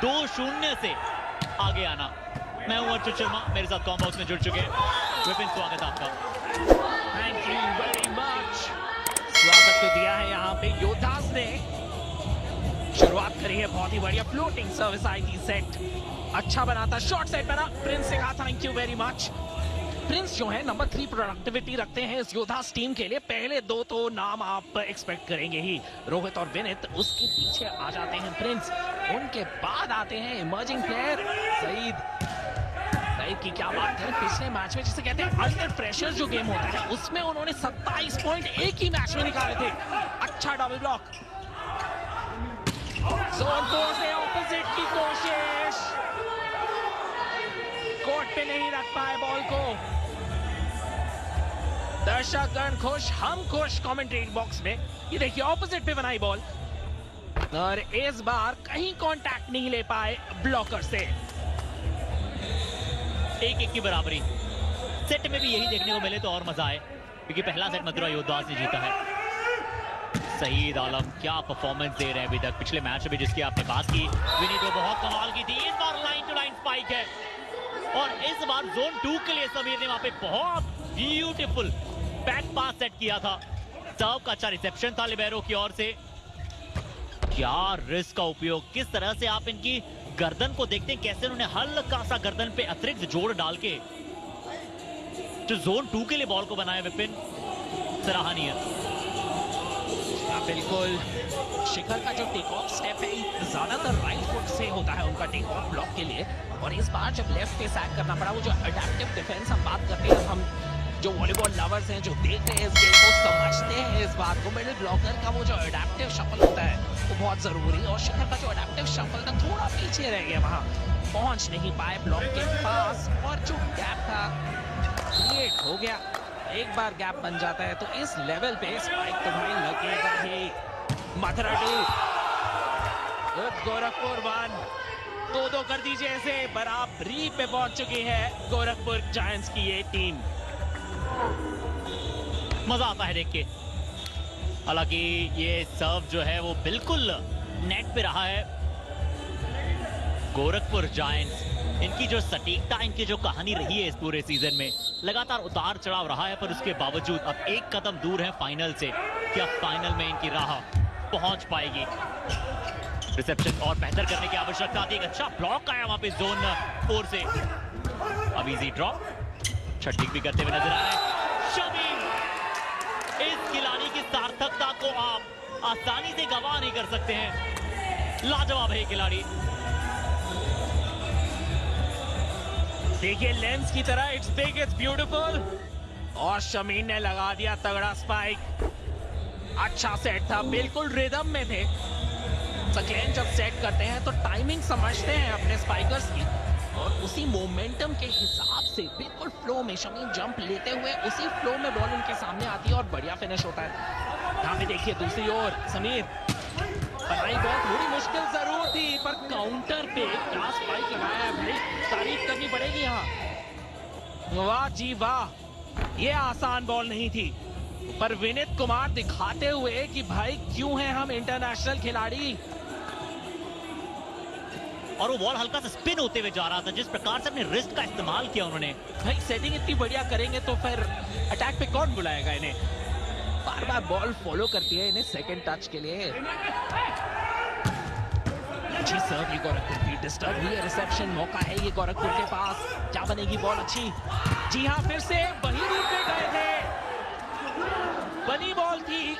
2-0 से आगे आना। मैं हूं अर्जुन शर्मा, मेरे साथ कॉम बॉक्स में जुड़ चुके हैं। विपिन, स्वागत है आपका। Thank you very much. स्वागत तो दिया है यहाँ पे योद्धास ने। शुरुआत करी है बहुत ही बढ़िया, फ्लोटिंग सर्विस आई थी, सेट अच्छा बना था, शॉर्ट सेट बना। प्रिंस से कहा thank you very much. Prince जो है नंबर 3 प्रोडक्टिविटी रखते हैं इस योद्धास टीम के लिए। पहले दो तो नाम आप एक्सपेक्ट करेंगे ही, रोहित और विनीत, उसके पीछे आ जाते हैं प्रिंस, उनके बाद आते हैं इमर्जिंग प्लेयर सईद। सईद की क्या बात है, पिछले मैच में जिसे कहते हैं अंडर प्रेशर जो गेम होता है उसमें उन्होंने 27 पॉइंट एक ही मैच में निकाले थे। अच्छा डबल ब्लॉक, जोन 4 से ऑपोजिट की कोशिश, कोर्ट पे नहीं रख पाए बॉल को। दर्शकगण खुश, हम खुश कमेंट्री बॉक्स में। ये देखिए ऑपोजिट पे बनाई बॉल और इस बार कहीं कांटेक्ट नहीं ले पाए ब्लॉकर से। 1-1 की बराबरी। सेट में भी यही देखने को मिले तो और मजा आए, क्योंकि पहला सेट मथुरा योद्धास ने जीता है। सईद आलम क्या परफॉर्मेंस दे रहे हैं अभी तक। पिछले मैच में जिसकी आपने बात की, विनीत को बहुत कमाल की थी। इस बार लाइन टू लाइन स्पाइक है और इस बार जोन 2 के लिए समीर ने वहां पे बहुत ब्यूटीफुल बैक पास सेट किया था। सर्व का अच्छा रिसेप्शन था लिबेरो की ओर से। क्या रिस्क का उपयोग, किस तरह से आप इनकी गर्दन को देखते हैं, कैसे उन्होंने हल्का सा गर्दन पे अतिरिक्त जोर डाल के जो जोन 2 के लिए बॉल को बनाया। विपिन, सराहनीय। बिल्कुल, शिखर का जो टेक ऑफ स्टेप है ज्यादातर राइट फुट से होता है उनका टेक ऑफ ब्लॉक के लिए, और इस बार जब लेफ्ट पे सैक करना पड़ा, वो जो अडैप्टिव डिफेंस हम बात करते हैं, हम जो वॉलीबॉल लवर्स हैं जो देख रहे हैं इस गेम को समझते हैं इस बात को, मिडिल ब्लॉकर का वो जो अडैप्टिव शफल होता है वो बहुत जरूरी है। और शिखर का जो अडैप्टिव शफल था थोड़ा पीछे रह गया, वहां पहुंच नहीं पाए ब्लॉक के पास, और जो गैप था क्रिएट हो गया। एक बार गैप बन जाता है तो इस लेवल पे स्पाइक तो भाई लगेगा ही। मथुरा 2, गोरखपुर 1, 2-2 कर दीजिए ऐसे। बराबरी पे पहुंच चुकी है गोरखपुर जायंट्स की ये टीम। मजा आता है देख के। हालांकि ये सर्व जो है वो बिल्कुल नेट पे रहा है। गोरखपुर जायंट्स, इनकी जो सटीकता, इनकी जो कहानी रही है इस पूरे सीजन में, लगातार उतार चढ़ाव रहा है, पर उसके बावजूद अब एक कदम दूर है फाइनल से। क्या फाइनल में इनकी राह पहुंच पाएगी? रिसेप्शन और बेहतर करने की आवश्यकता थी। एक अच्छा ब्लॉक आया वहां पे जोन 4 से। अब इजी ड्रॉप, छठी भी करते हुए नजर आ रहे हैं शमीम। इस खिलाड़ी की सार्थकता को आप आसानी से गवाह नहीं कर सकते हैं। लाजवाब है खिलाड़ी। देखिए लेंस की तरह, इट्स बिग, इट्स ब्यूटीफुल, और शमीन ने लगा दिया तगड़ा स्पाइक। अच्छा सेट था, बिल्कुल रिदम में थे। सकलेन जब सेट करते हैं तो टाइमिंग समझते हैं अपने स्पाइकर्स की, और उसी मोमेंटम के हिसाब से बिल्कुल फ्लो में शमीन जंप लेते हुए उसी फ्लो में बॉल उनके सामने आती है और बढ़िया फिनिश होता है। यहाँ पे देखिए दूसरी ओर समीर, बनाई बॉल थोड़ी मुश्किल जरूर थी, पर काउंटर पे क्या स्पाइक लगाया है भाई, तारीफ करनी पड़ेगी यहाँ। वाह जी वाह, ये आसान बॉल नहीं थी, पर विनीत कुमार दिखाते हुए कि भाई क्यों हैं हम इंटरनेशनल खिलाड़ी। और वो बॉल हल्का सा स्पिन होते हुए जा रहा था, जिस प्रकार से अपने रिस्ट का इस्तेमाल किया उन्होंने। भाई सेटिंग इतनी बढ़िया करेंगे तो फिर अटैक पे कौन बुलाएगा इन्हें। बार बार बॉल फॉलो करती है इन्हें सेकंड टच के लिए। अच्छी सर्व ये गोरखपुर की, डिस्टर्ब हुई है रिसेप्शन, मौका है ये गोरखपुर के पास। क्या बनेगी बॉल अच्छी? जी हाँ, फिर से वही रूट पे गए थे। बनी बॉल थी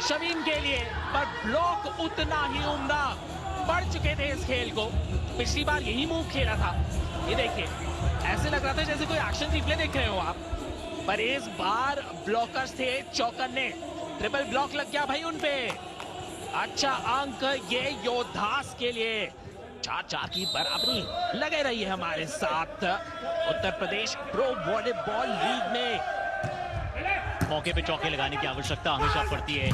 शमीम के लिए, पर ब्लॉक उतना ही उम्दा। बढ़ चुके थे इस खेल को, पिछली बार यही मूव खेला था। ये देखिए ऐसे लग रहा था जैसे कोई एक्शन रिप्ले देख रहे हो आप, पर इस बार ब्लॉकर्स थे चौकन्ने। ट्रिपल ब्लॉक लग गया भाई उनपे। अच्छा अंक ये योद्धास के लिए। 4-4 की बराबरी। लगे रहिए हमारे साथ Uttar Pradesh pro volleyball league में। मौके पे चौके लगाने की आवश्यकता हमेशा पड़ती है।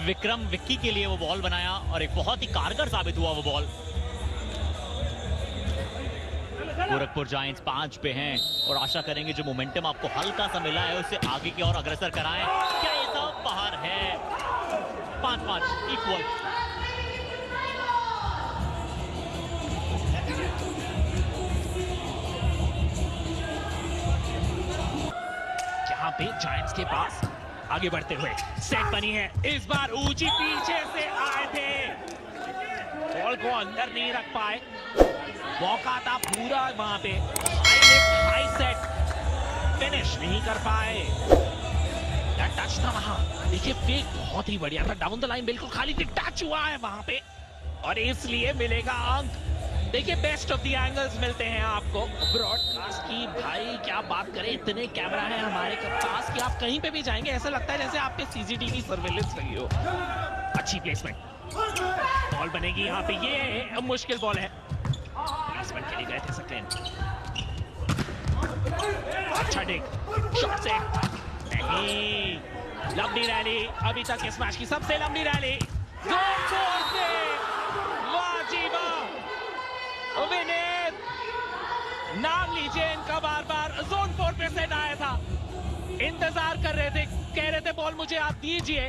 विक्रम विक्की के लिए वो बॉल बनाया और एक बहुत ही कारगर साबित हुआ वो बॉल। गोरखपुर जायंट्स 5 पे हैं और आशा करेंगे जो मोमेंटम आपको हल्का सा मिला है उससे आगे की ओर अग्रसर कराएं। क्या ये सब बाहर है? 5-5 इक्वल। जायंट्स के पास आगे बढ़ते हुए सेट बनी है, इस बार ऊंची पीछे से आए थे, बॉल को अंदर नहीं रख पाए, मौका था पूरा वहां पे, हाई सेट फिनिश नहीं कर पाए, टच था वहां, देखिए फेक बहुत ही बढ़िया था, डाउन द लाइन बिल्कुल खाली थी, टच हुआ है वहां पे और इसलिए मिलेगा अंक। देखिए बेस्ट ऑफ द एंगल्स मिलते हैं आपको ब्रॉडकास्ट की, भाई क्या बात करें, इतने कैमरा हैं हमारे पास कि आप कहीं पे भी जाएंगे ऐसा लगता है जैसे आप पे सीसीटीवी सर्वेलेंस लगी हो। अच्छी प्लेसमेंट, बॉल बनेगी यहाँ पे, ये मुश्किल बॉल है, प्लेसमेंट के लिए गए थे सकलेन, अच्छा डिग, शॉट से नहीं, लंबी रैली, अभी तक इस मैच की सबसे लंबी रैली, जोन 4 से, वाह जी वाह, विनीत, नाम लीजिए इनका, बार बार जोन 4 पे सेट आया था, इंतजार कर रहे थे, कह रहे थे बॉल मुझे आप दीजिए,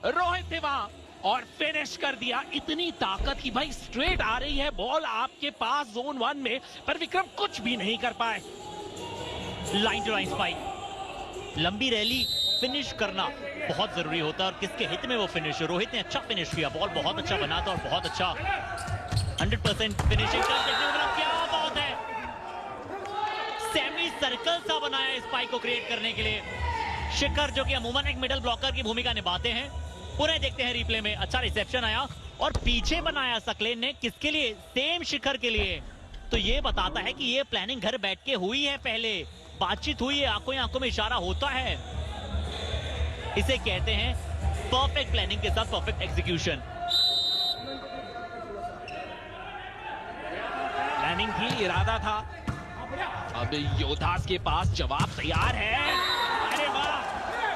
रोहित थे वहां और फिनिश कर दिया, इतनी ताकत की भाई स्ट्रेट आ रही है बॉल आपके पास जोन 1 में, पर विक्रम कुछ भी नहीं कर पाए। लाइन टू लाइन स्पाइक, लंबी रैली फिनिश करना बहुत जरूरी होता है और किसके हित में वो फिनिश, रोहित ने अच्छा फिनिश किया, बॉल बहुत अच्छा बना था और बहुत अच्छा 100% फिनिशिंग कर देखने को मिला, क्या बात है, सेमी सर्कल सा बनाया स्पाइक को क्रिएट करने के लिए शिखर, जो कि अमूमन एक मिडल ब्लॉकर की भूमिका निभाते हैं। पुनः देखते हैं रिप्ले में, अच्छा रिसेप्शन आया और पीछे बनाया सकलेन ने, किसके लिए, सेम शिखर के लिए, तो ये बताता है कि ये प्लानिंग घर बैठ के हुई है, पहले बातचीत हुई है, आंखों में इशारा होता है, इसे कहते हैं परफेक्ट प्लानिंग के साथ परफेक्ट एग्जीक्यूशन। प्लानिंग थी, इरादा था, अब योद्धास के पास जवाब तैयार है, अरे वाह,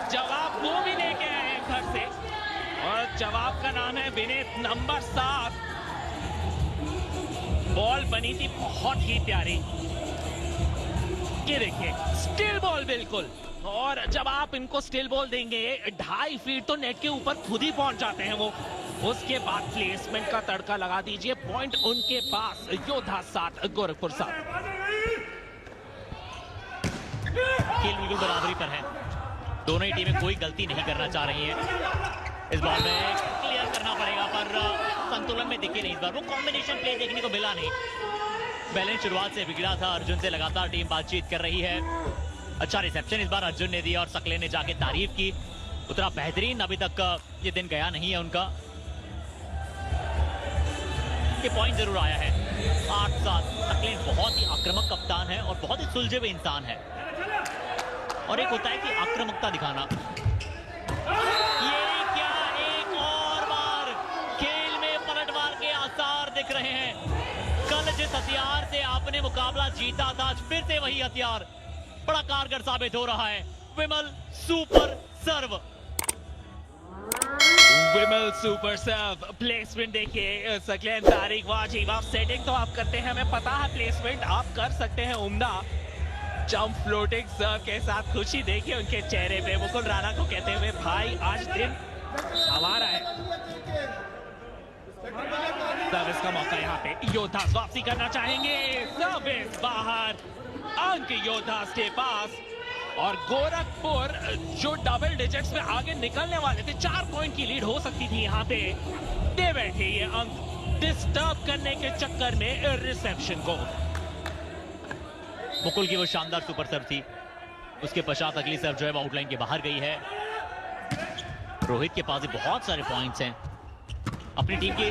जवाब वो भी लेके आए हैं घर से और जवाब का नाम है विनीत, नंबर 7, बॉल बनी थी बहुत ही प्यारी, ये देखिए स्टिल बॉल बिल्कुल, और जब आप इनको स्टिल बॉल देंगे 2.5 फीट तो नेट के ऊपर खुद ही पहुंच जाते हैं वो, उसके बाद प्लेसमेंट का तड़का लगा दीजिए, पॉइंट उनके पास, योद्धा 7 गोरखपुर 7। खेल बिल्कुल बराबरी पर है, दोनों ही टीमें कोई गलती नहीं करना चाह रही हैं, इस बार में क्लियर करना पड़ेगा पर संतुलन में दिखे नहीं, इस बार वो कॉम्बिनेशन प्ले देखने को मिला नहीं, बैलेंस शुरुआत से बिगड़ा था, अर्जुन से लगातार टीम बातचीत कर रही है, अच्छा रिसेप्शन इस बार अर्जुन ने दिया और सकलेन ने जाके तारीफ की, उतना बेहतरीन अभी तक ये दिन गया नहीं है उनका, ये पॉइंट जरूर आया है 8-7, सकलेन बहुत ही आक्रामक कप्तान है और बहुत ही सुलझे हुए इंसान है, और एक होता है कि आक्रामकता दिखाना, ये क्या एक और बार खेल में पलटवार के आसार दिख रहे हैं, कल जिस हथियार से आपने मुकाबला जीता था आज फिर से वही हथियार बड़ा कारगर साबित हो रहा है, विमल सुपर सर्व, विमल सुपर सर्व, प्लेसमेंट देखिए सकलेन, तारिक, वाह जी वाह, सेटिंग तो आप करते हैं, हमें पता है प्लेसमेंट आप कर सकते हैं उम्दा, जंप फ्लोटिंग सर्व के साथ खुशी देखिए उनके चेहरे पे, मुकुल राणा को कहते हुए भाई आज दिन हमारा है, सर्विस का मौका यहाँ पे, योद्धा वापसी करना चाहेंगे, सर्विस बाहर, अंक योद्धा के पास, और गोरखपुर जो डबल डिजिट्स में आगे निकलने वाले थे, 4 पॉइंट की लीड हो सकती थी यहाँ पे, दे बैठे ये अंक, डिस्टर्ब करने के चक्कर में रिसेप्शन को। मुकुल की वो शानदार सुपर सर्व थी, उसके पश्चात अगली सर्व जो है आउटलाइन के बाहर गई है, रोहित के पास भी बहुत सारे पॉइंट्स हैं, अपनी टीम के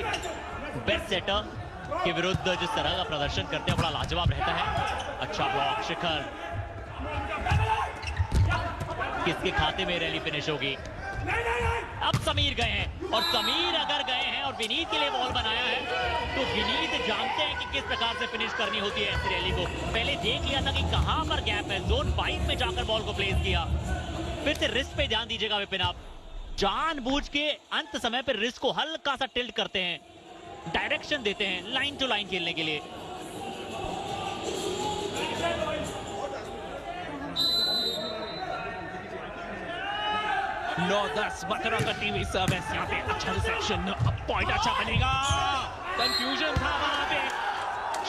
बेस्ट सेटर के विरुद्ध जिस तरह का प्रदर्शन करते हैं बड़ा लाजवाब रहता है, अच्छा ब्लॉक शिखर, किसके खाते में रैली फिनिश होगी, अब समीर गए हैं और समीर अगर गए हैं और विनीत के लिए बॉल बनाया है तो विनीत जानते हैं कि किस प्रकार से फिनिश करनी होती है इस रैली को, पहले देख लिया था कि कहां पर गैप है, जोन 5 में जाकर बॉल को प्लेस किया, फिर से रिस्क पे ध्यान दीजिएगा विपिन, आप जानबूझ के अंत समय पर रिस्क को हल्का सा टिल्ट करते हैं, डायरेक्शन देते हैं लाइन टू लाइन खेलने के लिए, 9-10 बकरा करती हुई सर्विस, यहाँ पे अच्छा रिसेप्शन, पॉइंट अच्छा बनेगा, कंफ्यूजन था वहां पे,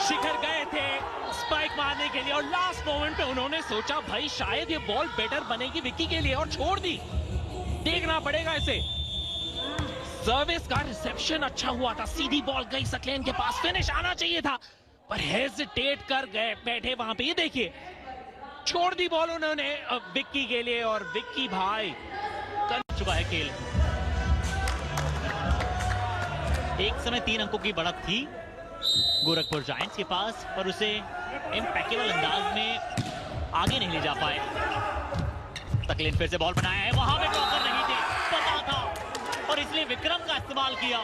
शिखर गए थे, स्पाइक ब्लॉक मारने के लिए और लास्ट मोमेंट पे उन्होंने सोचा भाई शायद ये बॉल बेटर बनेगी विक्की के लिए और छोड़ दी। देखना पड़ेगा इसे। सर्विस का रिसेप्शन अच्छा हुआ था, सीधी बॉल गई सकलेन के पास, फिनिश आना चाहिए था पर हेजिटेट कर गए बैठे वहां पे। ये देखिए छोड़ दी बॉल उन्होंने विक्की के लिए और विक्की भाई कर चुका है खेल। एक समय 3 अंकों की बढ़त थी गोरखपुर जायंट्स के पास, पर उसे इम्पैक्टेबल अंदाज में आगे नहीं ले जा पाए। सकलेन फिर से बॉल बनाया है, वहां पे ब्लॉकर नहीं थे, पता था और इसलिए विक्रम का इस्तेमाल किया।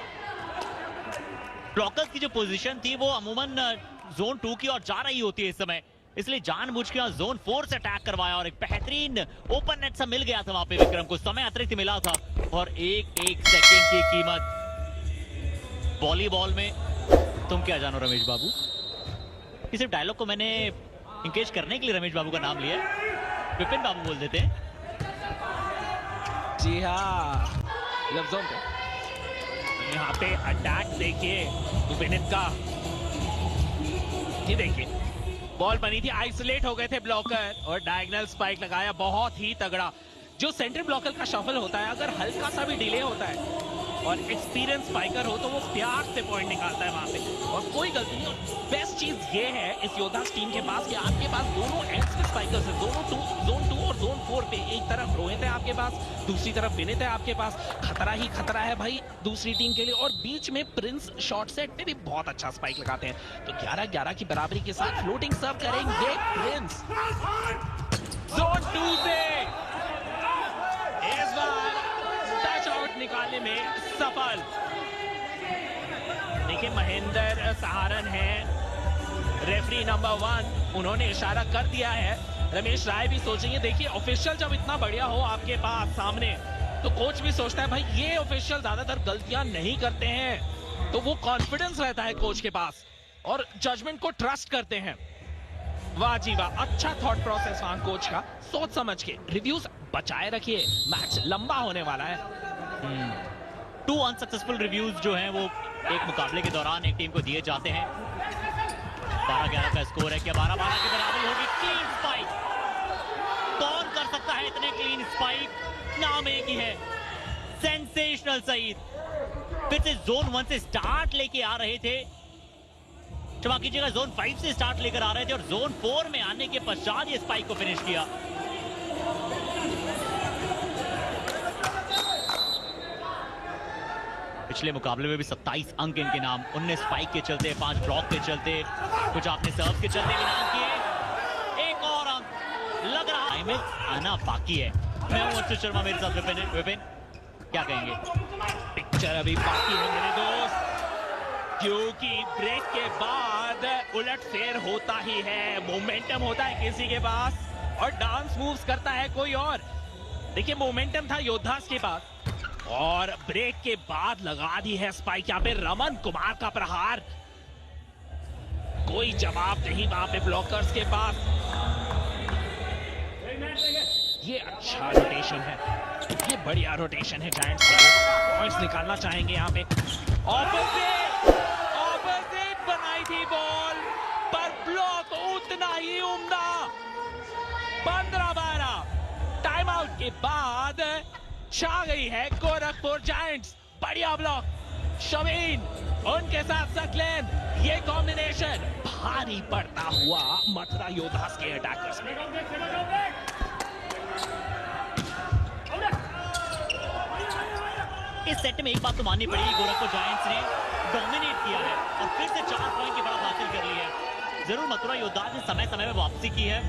ब्लॉकर्स की जो पोजीशन थी वो अमूमन जोन 2 की ओर जा रही होती है इस समय, इसलिए जानबूझ के जोन 4 से अटैक करवाया और एक बेहतरीन ओपन नेट सा मिल गया था वहां पे विक्रम को, समय अतिरिक्त मिला था और एक सेकंड की कीमत। वॉलीबॉल में तुम क्या जानो रमेश बाबू, इस डायलॉग को मैंने इंकेज करने के लिए रमेश बाबू का नाम लिया है, विपिन बाबू बोल देते हैं। जी हाँ, लफ्जों पे यहाँ पे अटैक देखिए विपिन का। ये देखिए बॉल बनी थी, आइसोलेट हो गए थे ब्लॉकर और डायगोनल स्पाइक लगाया, बहुत ही तगड़ा। जो सेंटर ब्लॉकर का शफल होता है अगर हल्का सा भी डिले होता है और एक्सपीरियंस स्पाइकर हो तो वो प्यार से पॉइंट निकालता है वहां पे और कोई गलती नहीं। बेस्ट चीज ये है इस योद्धास टीम के पास कि आपके पास दोनों एंड्स के स्पाइकर्स हैं, दोनों जोन 2 और जोन 4 पे। एक तरफ रोहित है आपके पास, दूसरी तरफ विनीत है आपके पास। खतरा ही खतरा है भाई दूसरी टीम के लिए और बीच में प्रिंस शॉट सेट पे भी बहुत अच्छा स्पाइक लगाते हैं। तो 11-11 की बराबरी के साथ फ्लोटिंग सर्व करेंगे प्रिंस जोन 2 से। इस बार टच आउट निकालने में सफल। देखिए महेंद्र सहारन है रेफरी नंबर 1, उन्होंने इशारा कर दिया है। रमेश राय भी सोचेंगे, देखिए ऑफिशियल जब इतना बढ़िया हो आपके पास सामने तो कोच भी सोचता है भाई ये ऑफिशियल ज्यादातर गलतियां नहीं करते हैं, तो वो कॉन्फिडेंस रहता है कोच के पास और जजमेंट को ट्रस्ट करते हैं। वाह जी वाह, अच्छा थॉट प्रोसेस वहां कोच का, सोच समझ के रिव्यूज बचाए रखिए, मैच लंबा होने वाला है। 2 अनसक्सेसफुल रिव्यूज जो हैं वो एक मुकाबले के दौरान एक टीम को दिए जाते हैं। 12-11 का स्कोर है, क्या 12-12 की बराबरी होगी? क्लीन स्पाइक, कौन कर सकता है इतने क्लीन स्पाइक? नाम एक ही है, सेंसेशनल सईद। फिर से जोन 1 से स्टार्ट लेके आ रहे थे, क्षमा कीजिएगा जोन 5 से स्टार्ट लेकर आ रहे थे और जोन 4 में आने के पश्चात ये स्पाइक को फिनिश किया। पिछले मुकाबले में भी 27 अंक इनके नाम, 19 स्पाइक के चलते, 5 ड्रॉप के चलते, कुछ आपने सर्व के चलते भी नाम किए। एक और अंक लग रहा है आना बाकी है। मैं हूं अर्जुन शर्मा, मेरे साथ विपिन क्या कहेंगे? पिक्चर अभी बाकी है मेरे दोस्त, क्योंकि ब्रेक के बाद उलट फेर होता ही है, मोमेंटम होता है किसी के पास और डांस मूव्स करता है कोई और। देखिए मोमेंटम था योद्धास के पास और ब्रेक के बाद लगा दी है स्पाइक। यहाँ पे रमन कुमार का प्रहार, कोई जवाब नहीं वहां पे ब्लॉकर्स के पास। ये अच्छा रोटेशन है, ये बढ़िया रोटेशन है जायंट्स के लिए, पॉइंट्स निकालना चाहेंगे यहाँ पे। ऑपोजिट बनाई थी बॉल पर ब्लॉक उतना ही उम्दा। 15-12 टाइम आउट के बाद छा गई है गोरखपुर जायंट्स। बढ़िया ब्लॉक, शमीन उनके साथ सकलेन, ये कॉम्बिनेशन भारी पड़ता हुआ मथुरा योद्धास के अटैकर्स में। इस सेट में एक बात तो माननी पड़ेगी, गोरखपुर जायंट्स ने डोमिनेट किया है और फिर से 4 पॉइंट की बढ़त हासिल कर ली है। जरूर मथुरा योद्धास ने समय समय में वापसी की है,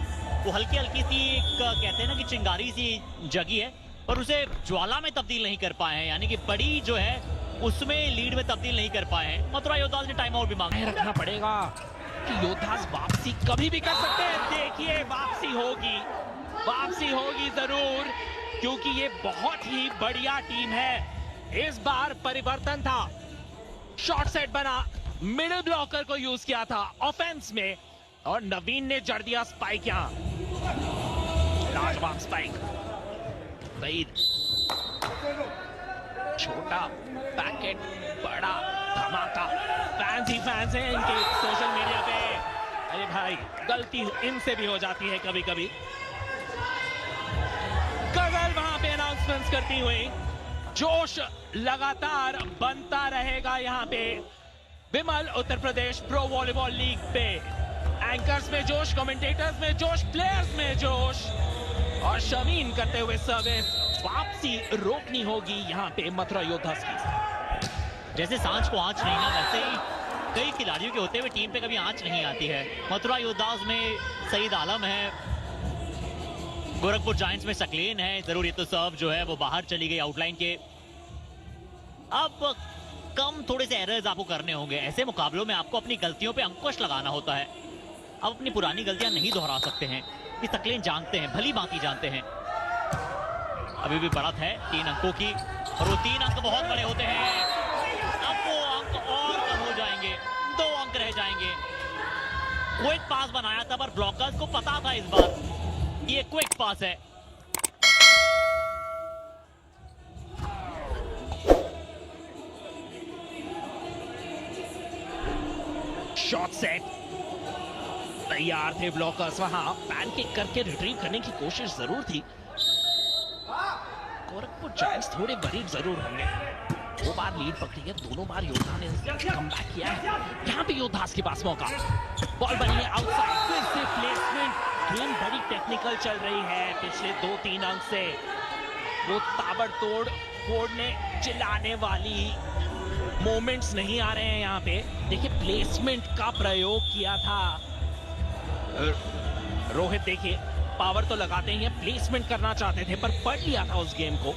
वो हल्की हल्की सी एक कहते हैं ना कि चिंगारी सी जगी है पर उसे ज्वाला में तब्दील नहीं कर पाए हैं, यानी कि बड़ी जो है उसमें लीड में तब्दील नहीं कर पाए हैं। मथुरा योद्धास ने टाइम आउट भी मांगा। रखना पड़ेगा कि योद्धास वापसी कभी भी कर सकते हैं। देखिए वापसी होगी जरूर, क्योंकि ये बहुत ही बढ़िया टीम है। इस बार परिवर्तन था, शॉर्ट सेट बना, मिडिल ब्लॉकर को यूज किया था ऑफेंस में और नवीन ने जड़ दिया स्पाइक। यहां लाजवाब स्पाइक, सईद छोटा पैकेट बड़ा धमाका, फैंस ही फैंस हैं इनके सोशल मीडिया पे। अरे भाई, गलती इनसे भी हो जाती है कभी कभी। गगल वहां पे अनाउंसमेंट्स करती हुई, जोश लगातार बनता रहेगा यहाँ पे विमल Uttar Pradesh pro volleyball league पे। एंकर्स में जोश, कमेंटेटर्स में जोश, प्लेयर्स में जोश, और शमीन करते हुए सर्विस, वापसी रोकनी होगी यहाँ पे मथुरा योद्धास की। जैसे सांझ को आंच नहीं ना, वैसे ही कई खिलाड़ियों के होते हुए टीम पे कभी आंच नहीं आती है। मथुरा योद्धास में सईद आलम है, गोरखपुर जायंट्स में सकलेन है। जरूर ये तो सर्व जो है वो बाहर चली गई आउटलाइन के। अब कम थोड़े से एरर्स आपको करने होंगे। ऐसे मुकाबलों में आपको अपनी गलतियों पे अंकुश लगाना होता है। अब अपनी पुरानी गलतियां नहीं दोहरा सकते हैं, ये सकलेन जानते हैं, भली भांति जानते हैं। अभी भी बढ़त है 3 अंकों की, और वो 3 अंक बहुत बड़े होते हैं। अब वो अंक और कम हो जाएंगे, 2 अंक रह जाएंगे। क्विक पास बनाया था, पर ब्लॉकर्स को पता था इस बार ये क्विक पास है। शॉट सेट तैयार थे ब्लॉकर्स, वहां पैनकेक करके रिट्रीव करने की कोशिश जरूर थी। गोरखपुर जायंट्स थोड़े वरीड जरूर होंगे। 2 बार लीड पकड़ी है, दोनों बार योद्धा ने कमबैक किया है। यहाँ पे योद्धास के पास मौका, बॉल बनी है आउटसाइड, फिर से प्लेसमेंट। गेम बड़ी टेक्निकल चल रही है पिछले 2-3 अंक से। वो ताबड़तोड़ फोड़ने चिल्लाने वाली मोमेंट्स नहीं आ रहे हैं यहाँ पे। देखिए, प्लेसमेंट का प्रयोग किया था रोहित। देखिए, पावर तो लगाते ही हैं, प्लेसमेंट करना चाहते थे पर पढ़ लिया था उस गेम को।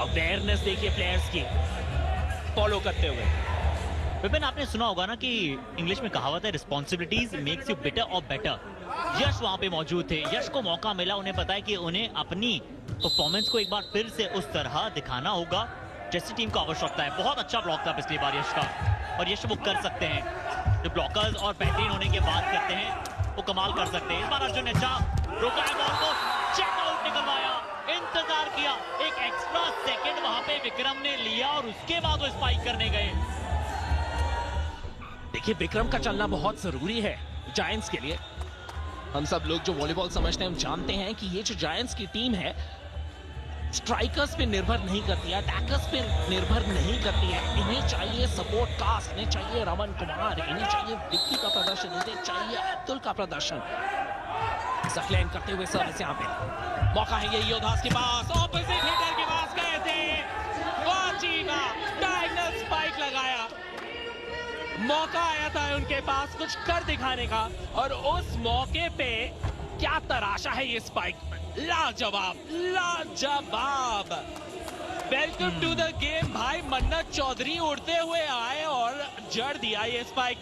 अवेयरनेस देखिए प्लेयर्स की फॉलो करते हुए। विपिन, आपने सुना होगा ना कि इंग्लिश में कहावत है, रिस्पॉन्सिबिलिटीज मेक्स यू बेटर और बेटर। यश वहां पे मौजूद थे, यश को मौका मिला। उन्हें पता है कि उन्हें अपनी परफॉर्मेंस को एक बार फिर से उस तरह दिखाना होगा जैसी टीम को आवश्यकता है। बहुत अच्छा ब्लॉक था पिछली बार यश का, और यश वो कर सकते हैं। जो ब्लॉकर्स और बेहतरीन होने की बात करते हैं वो कमाल कर सकते हैं। इस बार अर्जुन ने रोका है बॉल को, चेकआउट निकलवाया, इंतजार किया, एक एक्स्ट्रा सेकंड वहां पे विक्रम ने लिया और उसके बाद वो स्पाइक करने गए। देखिए, विक्रम का चलना बहुत जरूरी है जायंट्स के लिए। हम सब लोग जो वॉलीबॉल समझते हैं हम जानते हैं कि ये जो जायंट्स की टीम है स्ट्राइकर्स पे निर्भर नहीं करती है, अटैकर्स पे निर्भर नहीं करती है। इन्हें चाहिए सपोर्ट कास्ट, इन्हें चाहिए रमन कुमार, इन्हें चाहिए विक्की का प्रदर्शन, इन्हें चाहिए अब्दुल का प्रदर्शन। सकलेन करते हुए सर्विस, यहाँ पे मौका है ये योद्धास के पास, ऑपोजिट हिटर के पास गए थे, वाह जी वाह, डायगोनल स्पाइक लगाया। मौका आया था उनके पास कुछ कर दिखाने का, और उस मौके पे क्या तराशा है ये स्पाइक। लाजवाब, लाजवाब। वेलकम टू द गेम भाई। मन्नत चौधरी उड़ते हुए आए और जड़ दिया ये स्पाइक।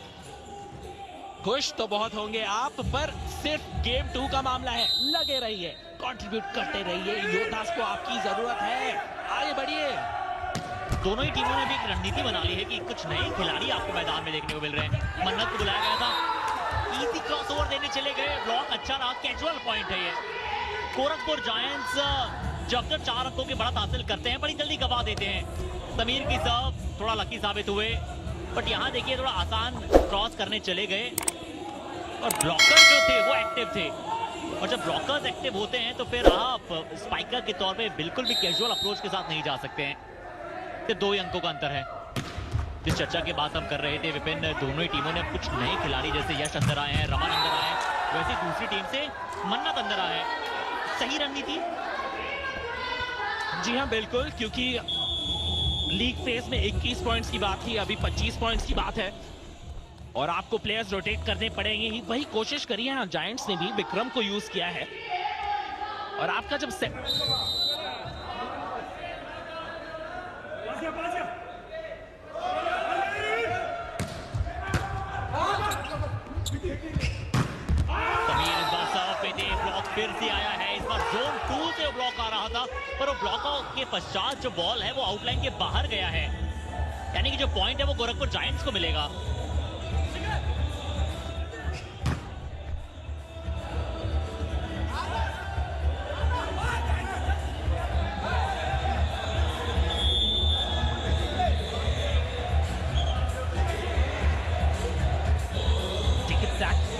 खुश तो बहुत होंगे आप, पर सिर्फ गेम 2 का मामला है। लगे रहिए, कंट्रीब्यूट करते रहिए, योद्धास को आपकी जरूरत है। आगे बढ़िए। दोनों ही टीमों ने भी एक रणनीति बना ली है कि कुछ नए खिलाड़ी आपको मैदान में देखने को मिल रहे हैं। मन्नत को बुलाया गया था, इजी क्रॉस ओवर देने चले गए, ब्लॉक अच्छा रहा, कैजुअल पॉइंट है ये। गोरखपुर जायंट्स जब 4 अंकों की बढ़त हासिल करते हैं, बड़ी जल्दी गवा देते हैं। समीर की सर्व थोड़ा लकी साबित हुए, बट यहाँ देखिए थोड़ा आसान क्रॉस करने चले गए, और ब्लॉकर जो थे वो एक्टिव थे। और जब ब्लॉकर्स एक्टिव होते हैं तो फिर आप स्पाइकर के तौर पे बिल्कुल भी कैजुअल अप्रोच के साथ नहीं जा सकते हैं। तो 2 ही अंकों का अंतर है। जिस चर्चा की बात हम कर रहे थे विपिन, दोनों ही टीमों ने कुछ नए खिलाड़ी जैसे यश अंदर आए हैं, रमन अंदर आए, वैसे दूसरी टीम से मन्नत अंदर आए। सही रणनीति? जी हाँ बिल्कुल, क्योंकि लीग फेज में 21 पॉइंट्स की बात थी, अभी 25 पॉइंट्स की बात है, और आपको प्लेयर्स रोटेट करने पड़ेंगे ही। वही कोशिश करी है जायंट्स ने भी, विक्रम को यूज किया है। और आपका जब ब्लॉक फिर से आया है। इस बार जोन 2 से ब्लॉक आ रहा था, पर वो ब्लॉक के पश्चात जो बॉल है वो आउटलाइन के बाहर गया है, यानी कि जो पॉइंट है वो गोरखपुर जायंट्स को मिलेगा।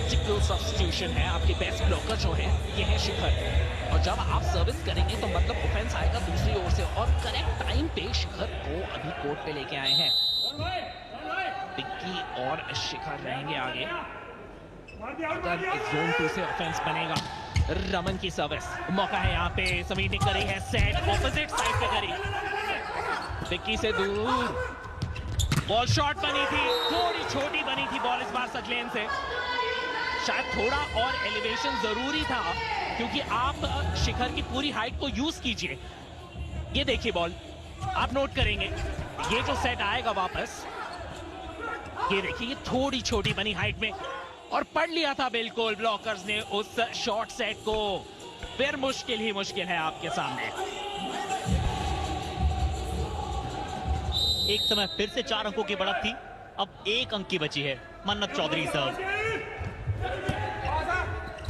लॉजिकल सब्स्टिट्यूशन है। आपके बेस्ट ब्लॉकर जो है ये है शिखर, और जब आप सर्विस करेंगे तो मतलब ऑफेंस आएगा दूसरी ओर से, और करेक्ट टाइम पे शिखर को अभी कोर्ट पे लेके आए हैं। विक्की और शिखर रहेंगे आगे। अगर जोन 2 से ऑफेंस बनेगा, रमन की सर्विस, मौका है यहाँ पे। समीर ने करी है सेट, ऑपोजिट साइड पे करी, विक्की से दूर बॉल शॉट बनी थी, थोड़ी छोटी बनी थी बॉल इस बार सचलेन से। शायद थोड़ा और एलिवेशन जरूरी था, क्योंकि आप शिखर की पूरी हाइट को यूज कीजिए। ये देखिए बॉल, आप नोट करेंगे ये जो सेट आएगा वापस, ये देखिए ये थोड़ी छोटी बनी हाइट में, और पढ़ लिया था बिल्कुल ब्लॉकर्स ने उस शॉर्ट सेट को। फिर मुश्किल ही मुश्किल है आपके सामने। एक समय फिर से 4 अंकों की बढ़त थी, अब 1 अंक की बची है। मन्नत चौधरी सर्व,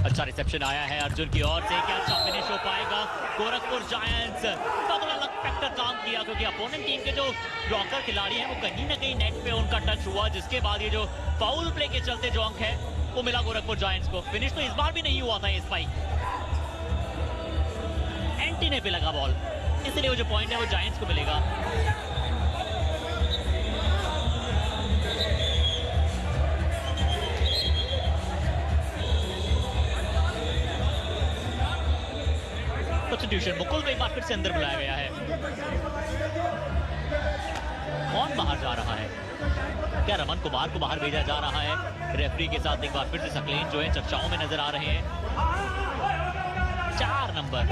अच्छा रिसेप्शन आया है अर्जुन की ओर से, क्या अच्छा फिनिश हो पाएगा? गोरखपुर जायंट्स बदला अलग फैक्टर काम किया, क्योंकि अपोनेंट टीम के जो ब्लॉकर खिलाड़ी हैं वो कहीं ना कहीं नेट पे उनका टच हुआ, जिसके बाद ये जो फाउल प्ले के चलते जो अंक है वो मिला गोरखपुर जायंट्स को। फिनिश तो इस बार भी नहीं हुआ था ये स्पाइक, एंटीने पे लगा बॉल, इसलिए वो जो पॉइंट है वो जायंट्स को मिलेगा। सब्स्टिट्यूशन मुकुल को एक बार फिर से अंदर बुलाया गया है। कौन बाहर जा रहा है? क्या रमन कुमार को बाहर भेजा जा रहा है? रेफरी के साथ एक बार फिर से सकलेन जो है चर्चाओं में नजर आ रहे हैं। 4 नंबर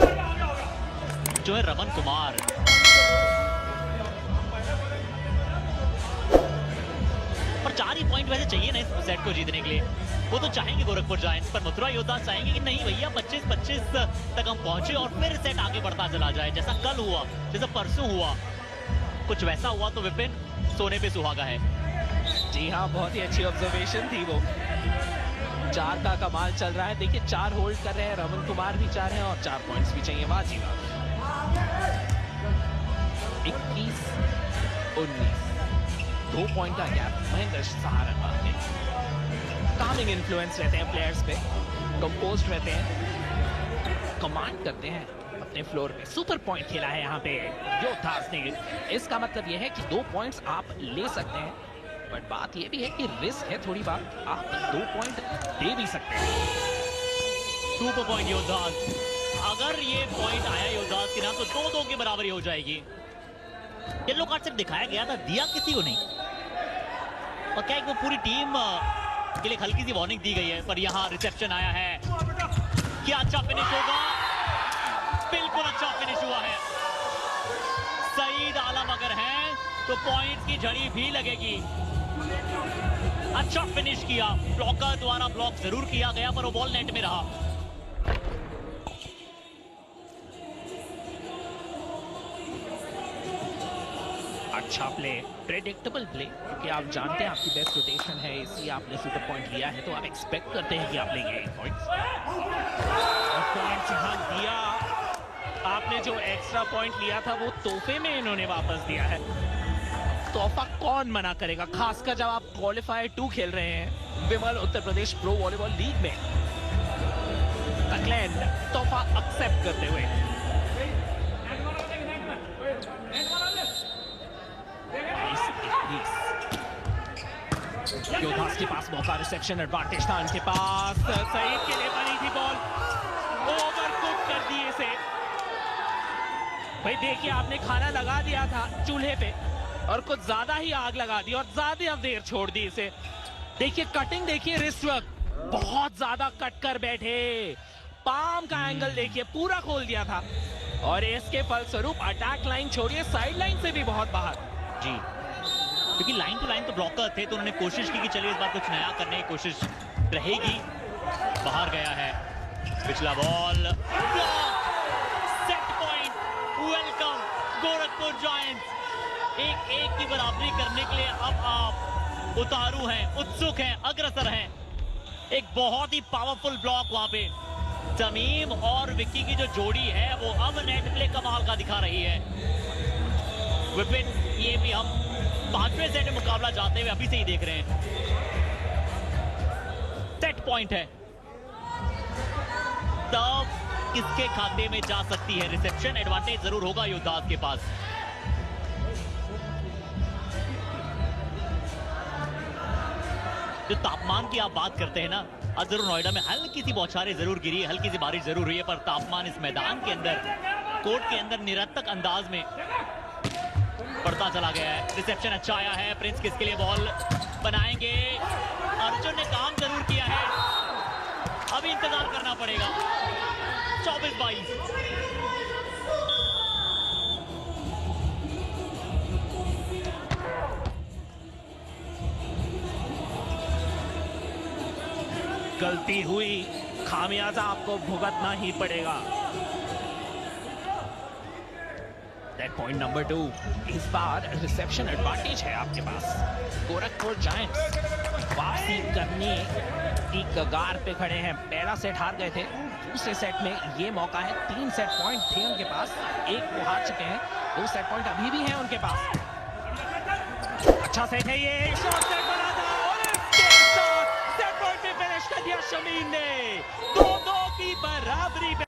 जो है रमन कुमार, पर 4 ही पॉइंट वैसे चाहिए ना इस सेट को जीतने के लिए। वो तो चाहेंगे गोरखपुर जायंट्स, पर मथुरा योद्धा चाहेंगे कि नहीं भैया 25-25 तक हम पहुंचे और फिर सेट आगे बढ़ता चला जाए, जैसा कल हुआ, जैसा परसों हुआ। कुछ वैसा हुआ तो विपिन सोने पे सुहागा है। जी हाँ, बहुत ही अच्छी ऑब्जर्वेशन थी वो। 4 का कमाल चल रहा है। देखिए 4 होल्ड कर रहे हैं, रमन कुमार भी 4 हैं और 4 पॉइंट्स भी चाहिए। वाह जी वाह। 21-19, 2 पॉइंट का गैप। महेंद्र सहारनपुर के कामिंग इन्फ्लुएंस रहते हैं प्लेयर्स पे, कंपोज्ड रहते हैं, कमांड करते हैं अपने फ्लोर पे। सुपर पॉइंट खेला है यहाँ पे योद्धास ने। इसका मतलब यह है कि 2 पॉइंट्स आप ले सकते हैं, बट बात यह भी है कि रिस्क है थोड़ी बात, आप 2 पॉइंट दे भी सकते हैं। सुपर पॉइंट योद्धास, अगर ये पॉइंट आया योद्धास के नाम तो 2-2 की बराबरी हो जाएगी। येलो कार्ड से दिखाया गया था, दिया किसी को नहीं, और क्या वो पूरी टीम के लिए हल्की सी वार्निंग दी गई है। पर यहाँ रिसेप्शन आया है, क्या अच्छा फिनिश होगा? बिल्कुल अच्छा फिनिश हुआ है। सईद आलम अगर हैं तो पॉइंट्स की झड़ी भी लगेगी। अच्छा फिनिश किया, ब्लॉकर द्वारा ब्लॉक जरूर किया गया पर वो बॉल नेट में रहा। अच्छा प्ले, प्रेडिक्टेबल प्ले, क्योंकि आप जानते हैं आपकी बेस्ट रोटेशन है, इसलिए आपने सुपर पॉइंट लिया है, तो आप एक्सपेक्ट करते हैं कि आप लेंगे पॉइंट्स। और पॉइंट्स यहाँ दिया आपने। जो एक्स्ट्रा पॉइंट लिया था वो तोहफे में इन्होंने वापस दिया है। तोहफा कौन मना करेगा, खासकर जब आप क्वालिफायर 2 खेल रहे हैं विमल Uttar Pradesh pro volleyball league में। सकलेन तोहफा एक्सेप्ट करते हुए योद्धास के पास मौका, रिसेप्शन एडवांटेज था उनके पास। सईद के लिए बनी थी बॉल, ओवरकुक कर दिए इसे। भाई देखिए आपने खाना लगा दिया था चूल्हे पे और कुछ ज्यादा ही आग लगा दी और ज्यादा देर छोड़ दी इसे। देखिए कटिंग, देखिए रिस्ट वर्क, बहुत ज्यादा कट कर बैठे। पाम का एंगल देखिए पूरा खोल दिया था, और इसके फलस्वरूप अटैक लाइन छोड़िए साइड लाइन से भी बहुत बाहर। जी, क्योंकि लाइन टू लाइन तो ब्लॉकर थे, तो उन्होंने कोशिश की कि चलिए इस बार कुछ नया करने की कोशिश रहेगी। बाहर गया है पिछला ball, set point, welcome Gorakhpur giants. 1-1 की बराबरी करने के लिए अब आप उतारू हैं, उत्सुक हैं, अग्रसर हैं। एक बहुत ही पावरफुल ब्लॉक वहां पे तमीम और विक्की की जो जोड़ी है वो अब नेट प्ले कमाल का दिखा रही है। विपिन, ये भी हम 5वें सेट में मुकाबला जाते हुए अभी से ही देख रहे हैं। सेट पॉइंट है, तब किसके खाते में जा सकती है रिसेप्शन? एडवांटेज जरूर होगा युवराज के पास। जो तापमान की आप बात करते हैं ना, आज जरूर नोएडा में हल्की सी बौछारें जरूर गिरी है, हल्की सी बारिश जरूर हुई है, पर तापमान इस मैदान के अंदर, कोर्ट के अंदर निरर्थक अंदाज में बढ़ता चला गया है। रिसेप्शन अच्छा आया है, प्रिंस किसके लिए बॉल बनाएंगे? अर्जुन ने काम जरूर किया है, अभी इंतजार करना पड़ेगा। 24-22। गलती हुई, खामियाजा आपको भुगतना ही पड़ेगा। That point number 2, इस बार रिसेप्शन एडवांटेज है आपके पास। गोरखपुर जायंट्स वापसी करने की कगार पे खड़े हैं। पहला सेट हार गए थे, दूसरे सेट में ये मौका है। 3 सेट पॉइंट थे उनके पास, एक वो हार चुके हैं, 2 सेट पॉइंट अभी भी हैं उनके पास। अच्छा सेट है ये, शॉट सेट बना था और इसके साथ सेट पॉइंट पे फिनिश कर दिया शमीन ने। 2-2 की बराबरी पे